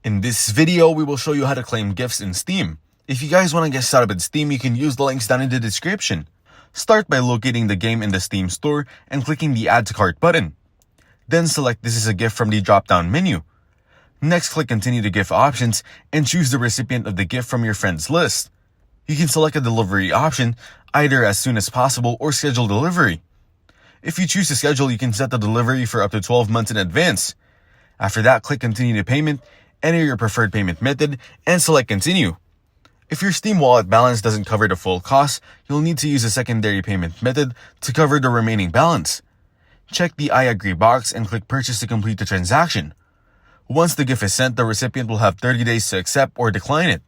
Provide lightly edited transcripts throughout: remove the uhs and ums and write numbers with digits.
In this video, we will show you how to claim gifts in Steam. If you guys want to get started with Steam, you can use the links down in the description. Start by locating the game in the Steam store and clicking the Add to Cart button. Then select This is a gift from the drop-down menu. Next, click Continue to Gift options and choose the recipient of the gift from your friends list. You can select a delivery option, either as soon as possible or schedule delivery. If you choose to schedule, you can set the delivery for up to 12 months in advance. After that, click Continue to Payment, enter your preferred payment method, and select Continue. If your Steam wallet balance doesn't cover the full cost, you'll need to use a secondary payment method to cover the remaining balance. Check the I agree box and click Purchase to complete the transaction. Once the gift is sent, the recipient will have 30 days to accept or decline it.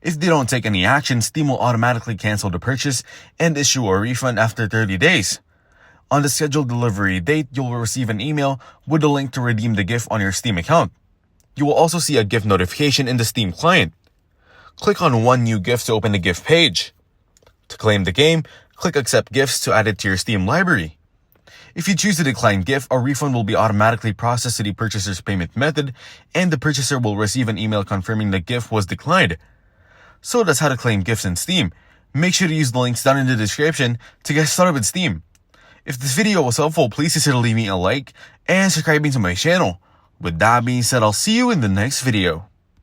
If they don't take any action, Steam will automatically cancel the purchase and issue a refund after 30 days. On the scheduled delivery date, you'll receive an email with a link to redeem the gift on your Steam account. You will also see a gift notification in the Steam client. Click on One New Gift to open the gift page. To claim the game, click Accept Gifts to add it to your Steam library. If you choose to decline gift, a refund will be automatically processed to the purchaser's payment method, and the purchaser will receive an email confirming the gift was declined. So that's how to claim gifts in Steam. Make sure to use the links down in the description to get started with Steam. If this video was helpful, please consider leaving a like and subscribing to my channel. With that being said, I'll see you in the next video.